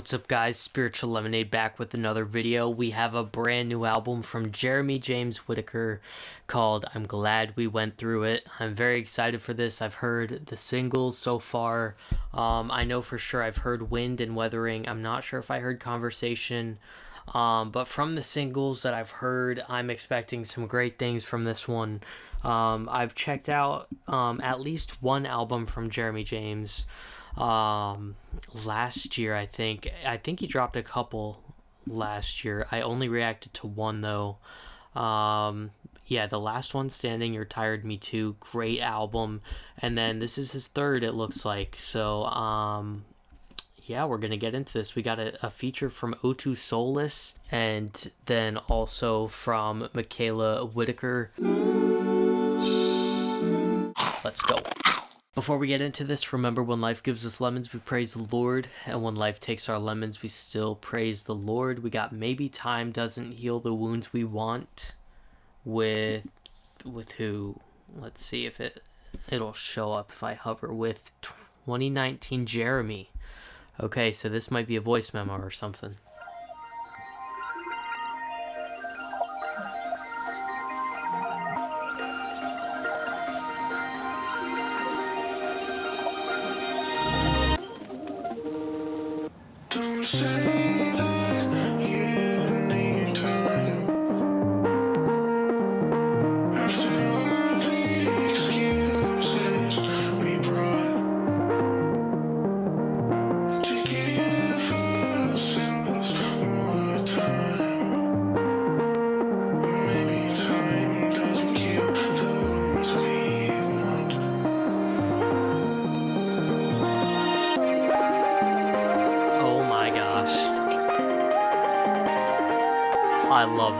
What's up guys, Spiritual Lemonade back with another video. We have a brand new album from James Whitaker called I'm Glad We Went Through It. I'm very excited for this. I've heard the singles so far. I know for sure I've heard Wind and Weathering. I'm not sure if I heard Conversation. But from the singles that I've heard, I'm expecting some great things from this one. I've checked out at least one album from James. Last year, I think he dropped a couple last year. I only reacted to one though. Yeah, the last one, Standing You're Tired Me Too, great album. And then this is his third, it looks like. So yeah, we're gonna get into this. We got a feature from O2 Soulless, and then also from Michaela Whitaker. Let's go. Before we get into this, remember, when life gives us lemons, we praise the Lord. And when life takes our lemons, we still praise the Lord. We got Maybe Time Doesn't Heal the Wounds We Want with who? Let's see if it'll show up if I hover, with 2019 Jeremy. Okay, so this might be a voice memo or something. I love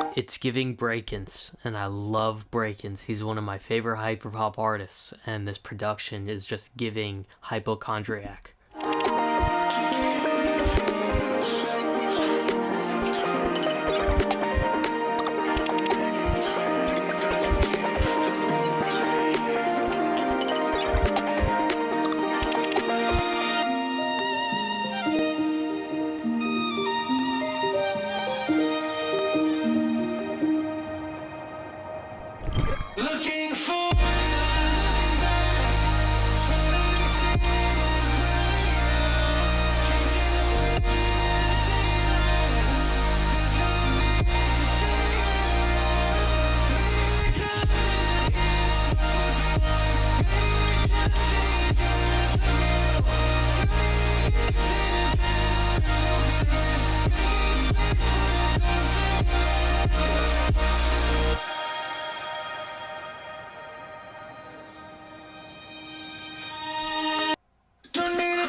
this. It's giving Breakins, and I love Breakins. He's one of my favorite hyperpop artists, and this production is just giving Hypochondriac.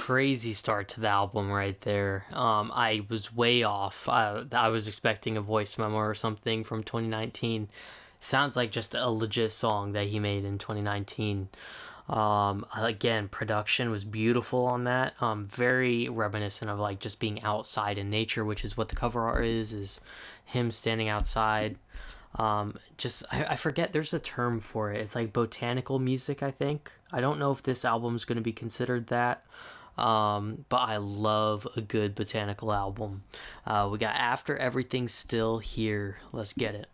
Crazy start to the album right there. I was way off. I was expecting a voice memo or something from 2019. Sounds like just a legit song that he made in 2019. Again, production was beautiful on that. Very reminiscent of like just being outside in nature, which is what the cover art is him standing outside. I forget, there's a term for it. It's like botanical music, I think. I don't know if this album's going to be considered that. But I love a good botanical album. We got After Everything's Still Here. Let's get it.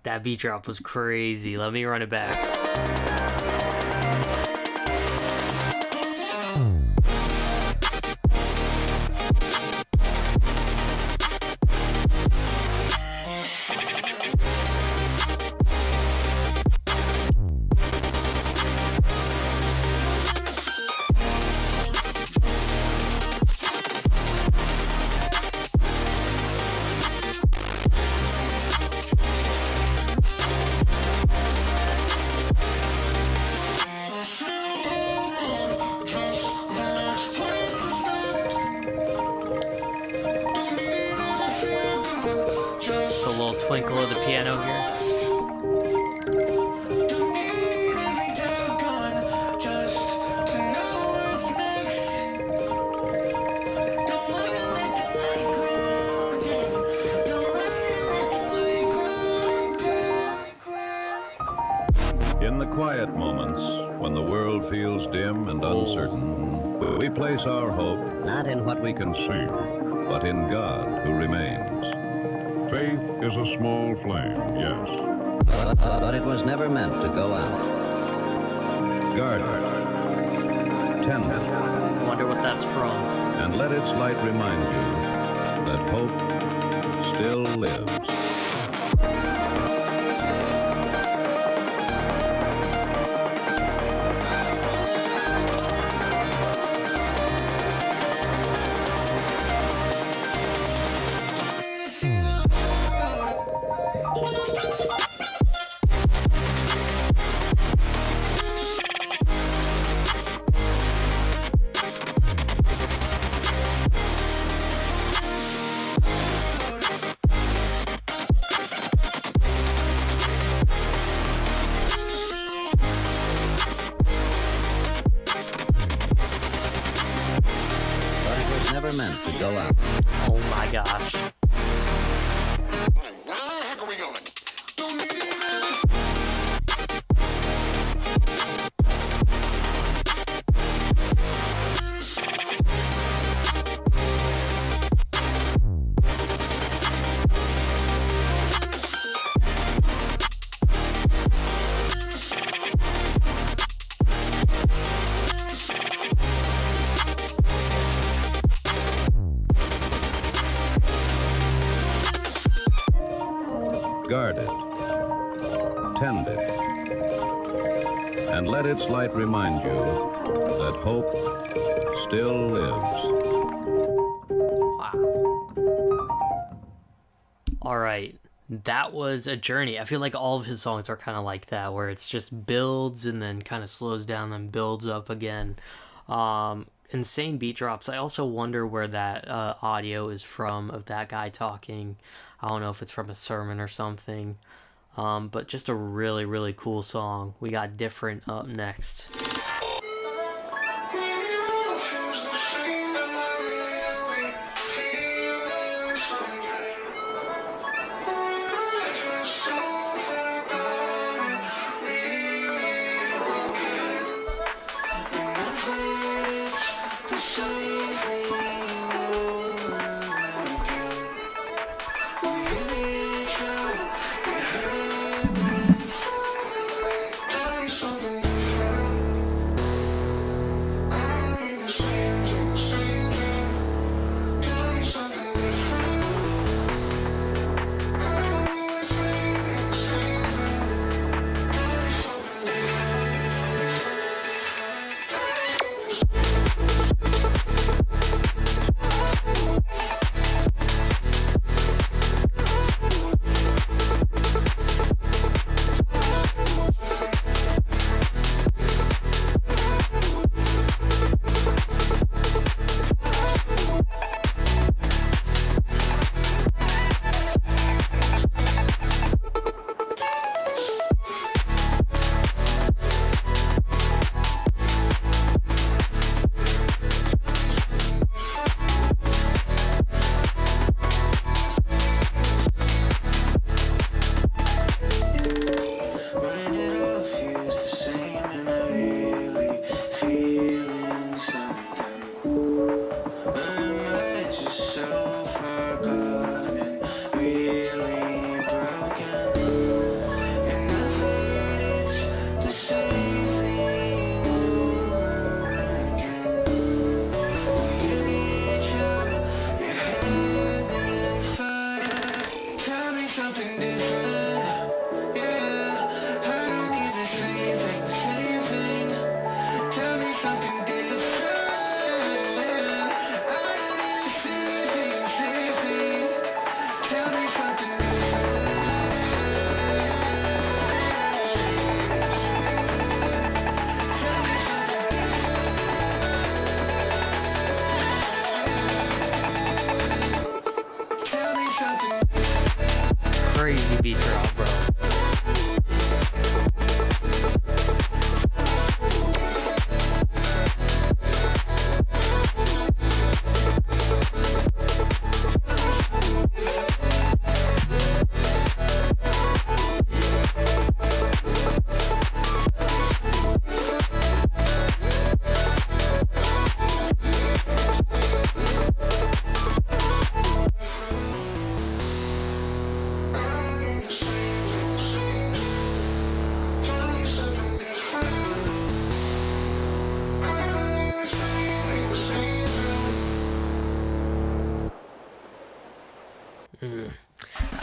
That beat drop was crazy. Let me run it back. moments when the world feels dim and uncertain, we place our hope not in what we can see, but in God who remains. Faith is a small flame, yes. But it was never meant to go out. Guard it, tend it, I wonder what that's from. and let its light remind you that hope still lives. But it was never meant to go out. Oh my gosh. Guard it, tend it, and let its light remind you that hope still lives. Wow. All right. That was a journey. I feel like all of his songs are kind of like that, where it's just builds and then kind of slows down and builds up again. Insane beat drops. I also wonder where that audio is from of that guy talking. I don't know if it's from a sermon or something. But just a really, really cool song. We got Different up next.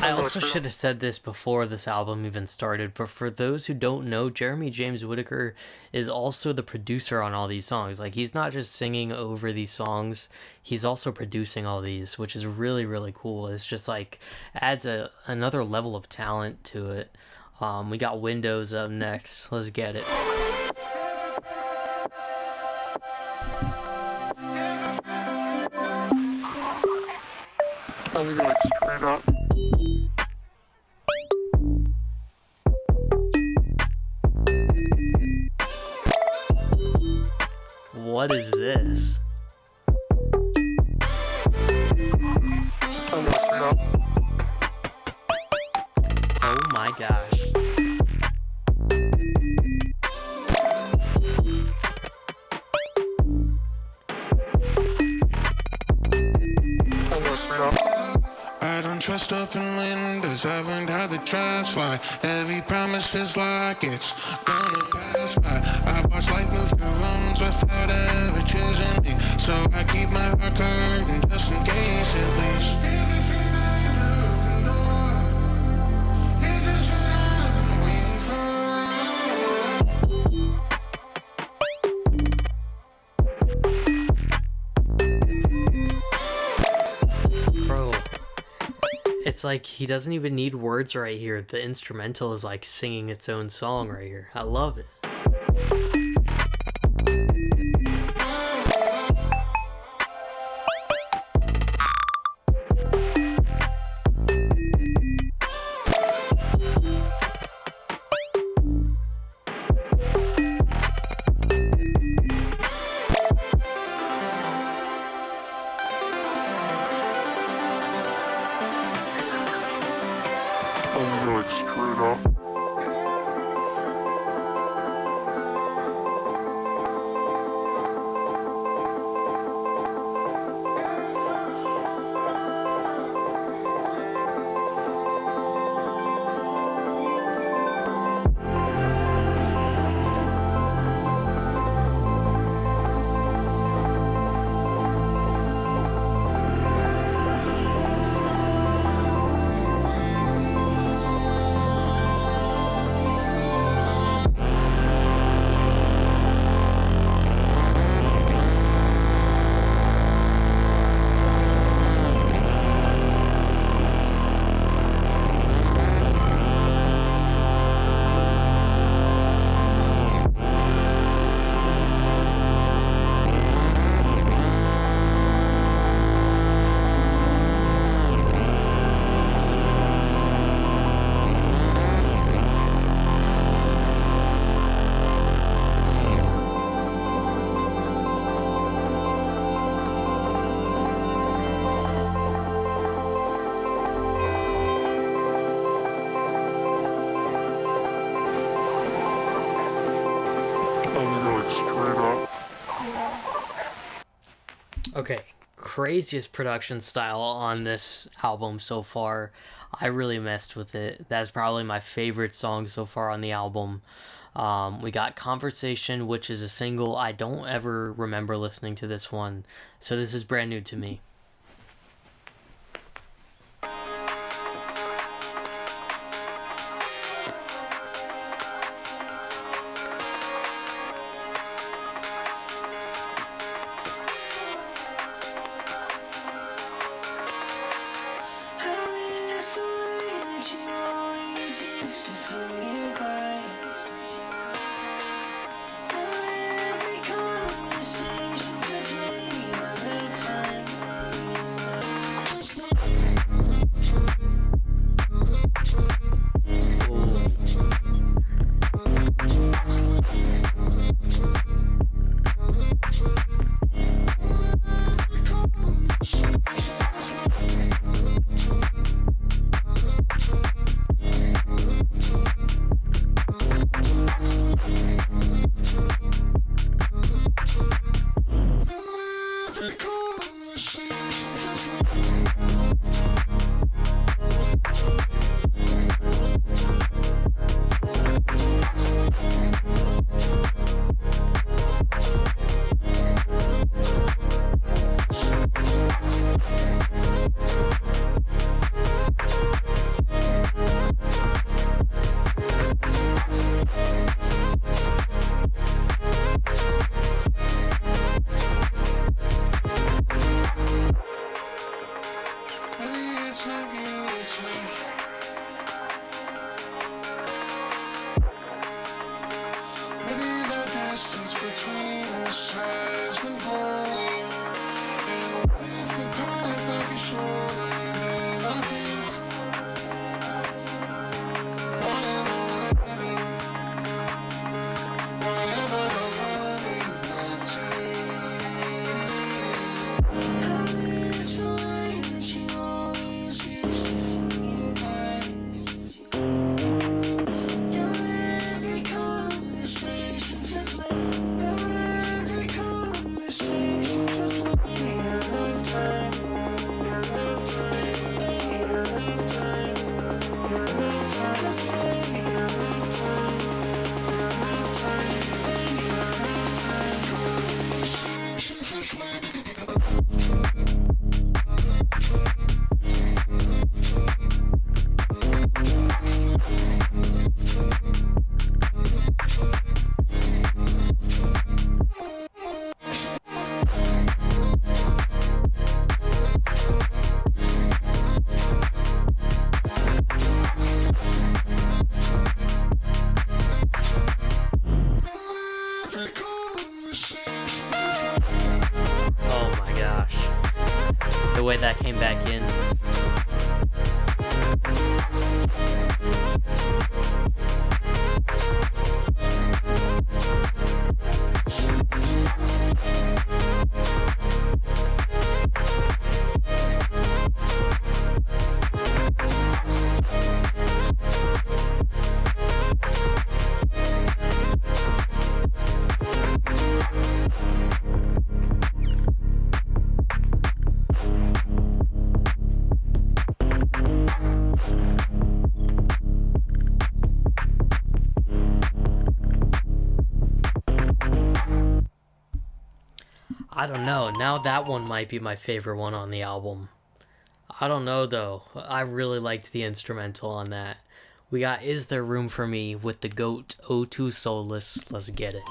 I also should have said this before this album even started, but for those who don't know, Jeremy James Whitaker is also the producer on all these songs. Like, he's not just singing over these songs, he's also producing all these, which is really, really cool. It's just like adds another level of talent to it. We got Windows up next. Let's get it. I'm gonna straight up. What is this? I'm gonna straight up. Oh my gosh. I'm gonna straight up. I don't trust open windows, I haven't had the trash fly. Every promise feels like it's gonna pass by. I watch life move through rooms without ever choosing me, so I keep my heart curtained just in case at least. Is this another open door? Is this what I've been waiting for? Bro. It's like he doesn't even need words right here. The instrumental is like singing its own song right here. I love it. I'm gonna straight up. I'm gonna straight up. Okay, craziest production style on this album so far. I really messed with it. That's probably my favorite song so far on the album. We got Conversation, which is a single. I don't ever remember listening to this one, so this is brand new to me. distance between us has been growing. And what if the path back is shorter than I think? Why am I waiting? Why am I not running back to you? How is the way that you always used to feel like? Your every conversation feels like every conversation feels like enough time, enough time, enough time, enough time, just enough time, enough time, enough time. Conversation feels like. Oh my gosh. The way that came back in. I don't know. Now that one might be my favorite one on the album. I don't know though. I really liked the instrumental on that. We got Is There Room for Me with the GOAT O2 Soulless. Let's get it.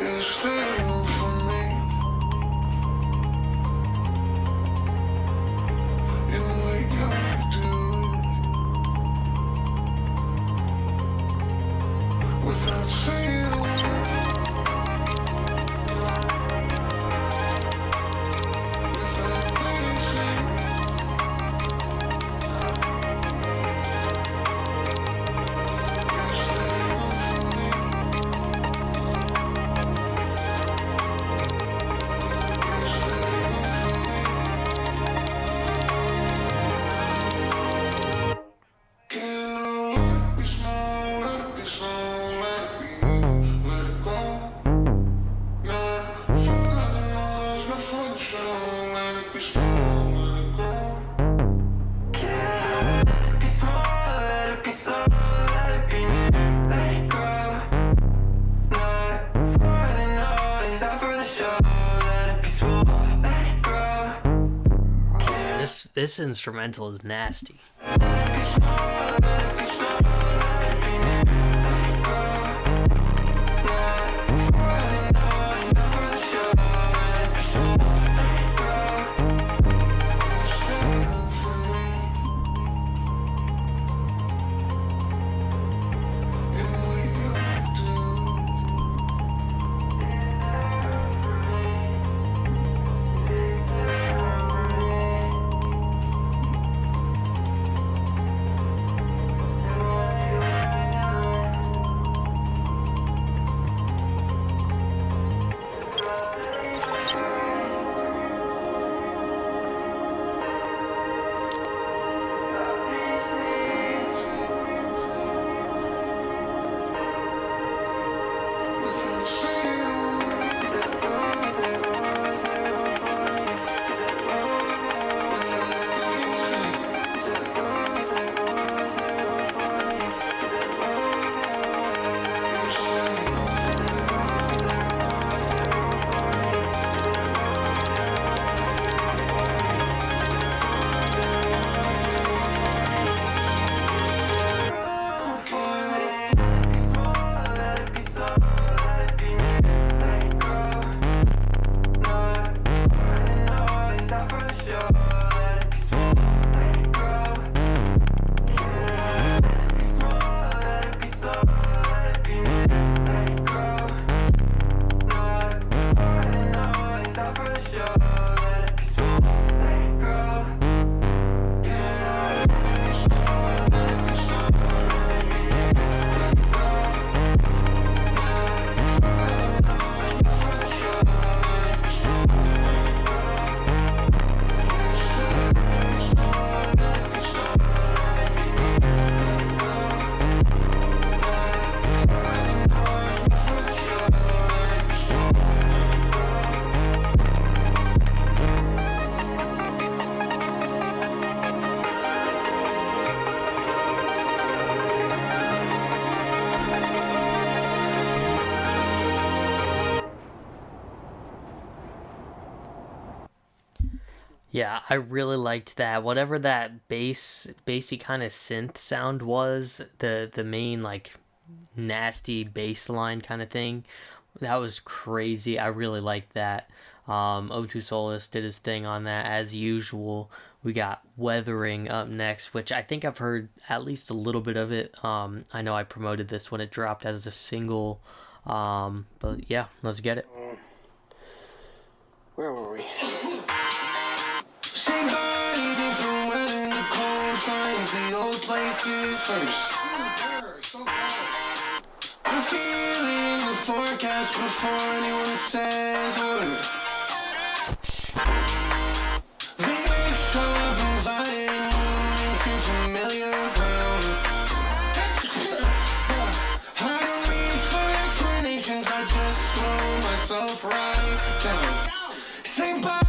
Is there room for me in the way you do without saying a word? Without pleasing. Is there room for me? Can I let it be small, let it be slow, let it be you, let it go? Not for the noise, not for the show, let it be small, let it go. Can I let it be small, let it be slow, let it be new, let it grow? Not for the noise, not for the show, let it be small, let it grow. This instrumental is nasty. Yeah, I really liked that. Whatever that bassy kind of synth sound was, the main like nasty bass line kind of thing, that was crazy. I really liked that. O2 Solus did his thing on that as usual. We got Weathering up next, which I think I've heard at least a little bit of it. I know I promoted this when it dropped as a single. But yeah, let's get it. Where were we? Same body, different weather, the cold finds the old places first. I feel it in the forecast before anyone says a word. Lyrics show up inviting, moving through familiar ground. I don't reach for explanations, I just slow myself right down. Same body.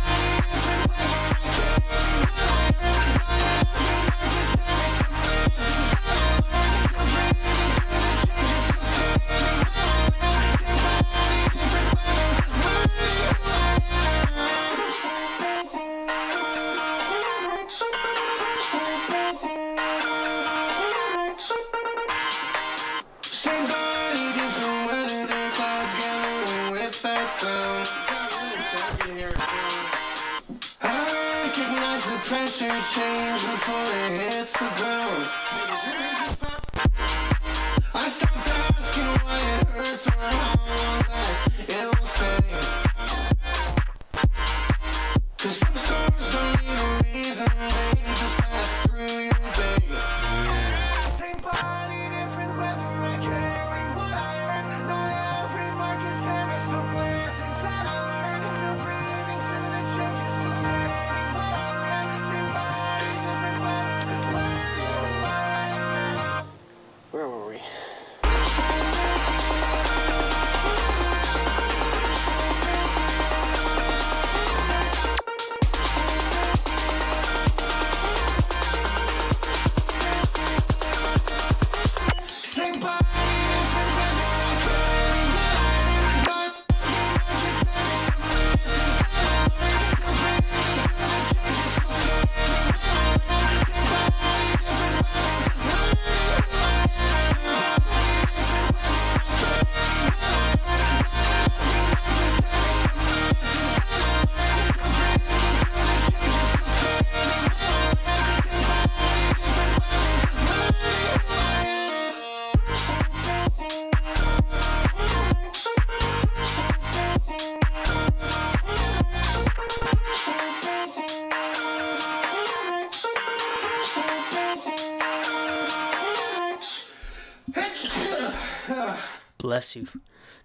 Pressure change before it hits the ground. I stopped asking why it hurts or how long that it will stay. 'Cause some stars don't need a reason, they just pass through your day. Same body, different weather, I carry what I earn. Not every mark is tennis, so blessings that I learned. Still breathing through the changes, still standing what I learned. Same body, different weather. Where were we? Same body, different weather, I carry what I earn. Not just tennis, so blessings that I learned. Still breathing through the changes, still standing what I learned. Same body, different Bless you.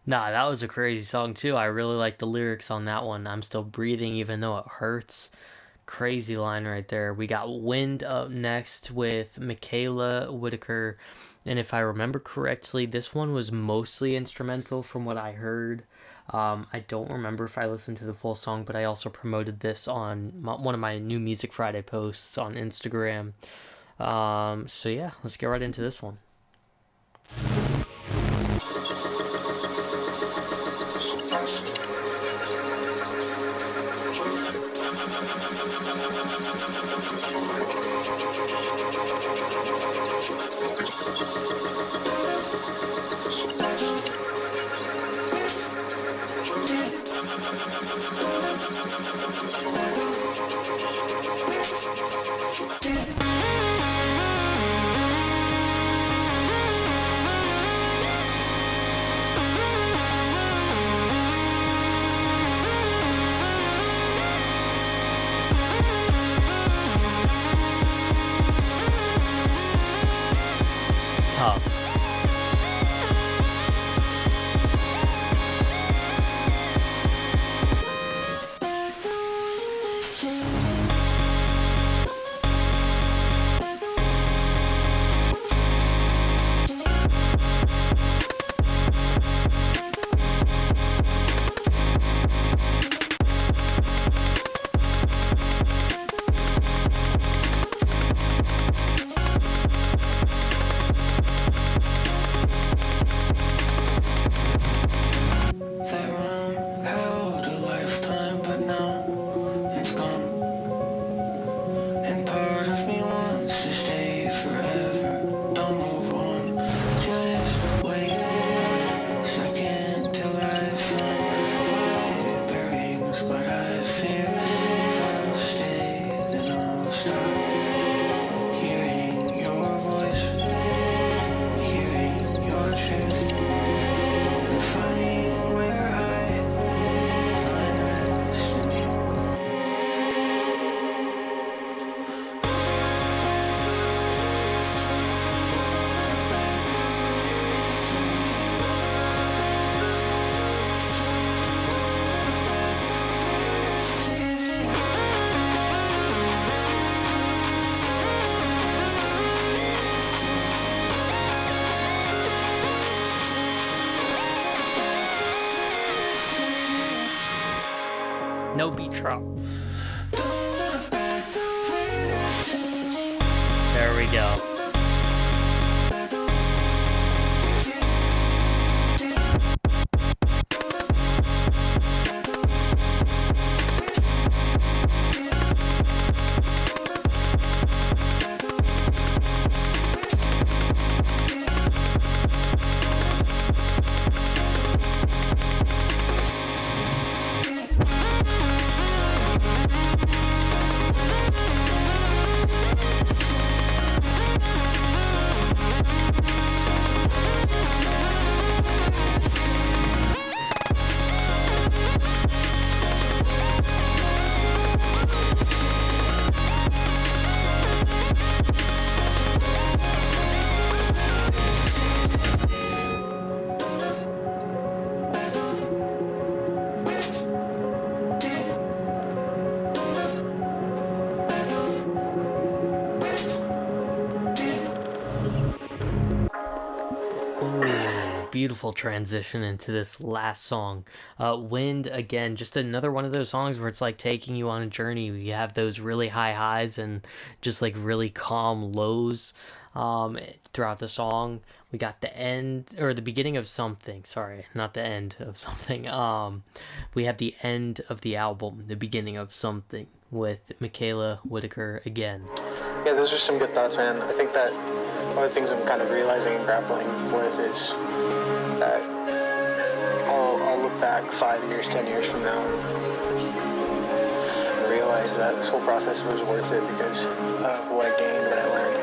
Nah, that was a crazy song too. I really like the lyrics on that one. I'm still breathing even though it hurts. Crazy line right there. We got Wind up next with Michaela Whitaker. And if I remember correctly, this one was mostly instrumental from what I heard. I don't remember if I listened to the full song, but I also promoted this on one of my New Music Friday posts on Instagram. So yeah, let's get right into this one. No beat drop. There we go. Beautiful transition into this last song. Wind, again, just another one of those songs where it's like taking you on a journey. You have those really high highs and just like really calm lows throughout the song. We got the end, or the beginning of something, sorry, not the end of something. We have the end of the album, the beginning of something, with Michaela Whitaker again. Yeah, those are some good thoughts, man. I think that one of the things I'm kind of realizing and grappling with is that I'll look back 5 years, 10 years from now and realize that this whole process was worth it because of what I gained, what I learned.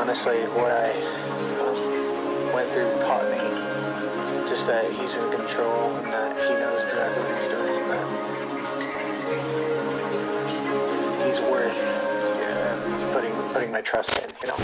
Honestly, what I went through taught me just that he's in control and that he knows exactly what he's doing and that he's worth putting my trust in, you know.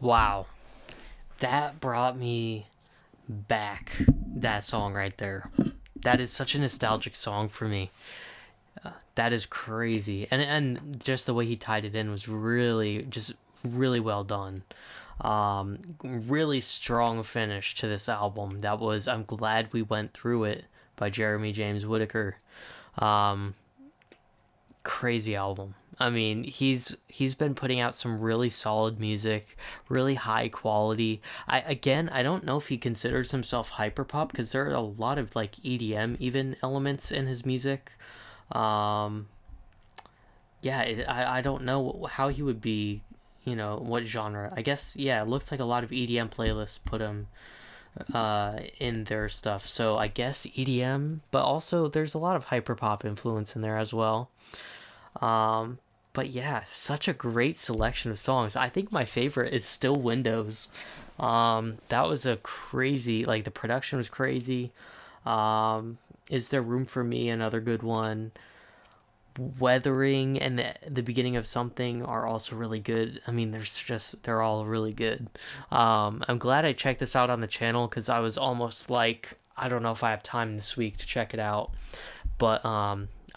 Wow. That brought me back, that song right there. That is such a nostalgic song for me. That is crazy. And just the way he tied it in was really well done. Really strong finish to this album. That was I'm Glad We Went Through It by Jeremy James Whitaker. Crazy album. I mean, he's been putting out some really solid music, really high quality. I don't know if he considers himself hyperpop because there are a lot of like EDM even elements in his music. I don't know how he would be, what genre. I guess it looks like a lot of EDM playlists put him in their stuff. So I guess EDM, but also there's a lot of hyperpop influence in there as well. But yeah, such a great selection of songs. I think my favorite is still Windows. That was a crazy, like the production was crazy. Is There Room for Me? Another good one. Weathering and the beginning of Something are also really good. I mean, they're all really good. I'm glad I checked this out on the channel because I was almost like, I don't know if I have time this week to check it out, but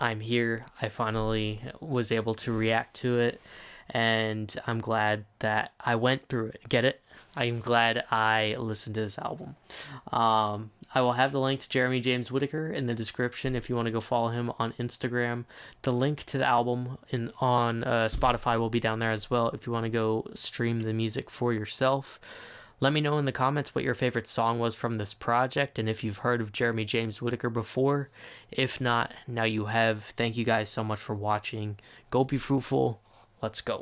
I'm here. I finally was able to react to it, and I'm glad that I went through it. Get it? I'm glad I listened to this album. I will have the link to Jeremy James Whitaker in the description if you want to go follow him on Instagram. The link to the album on Spotify will be down there as well if you want to go stream the music for yourself. Let me know in the comments what your favorite song was from this project and if you've heard of Jeremy James Whitaker before. If not, now you have. Thank you guys so much for watching. Go be fruitful. Let's go.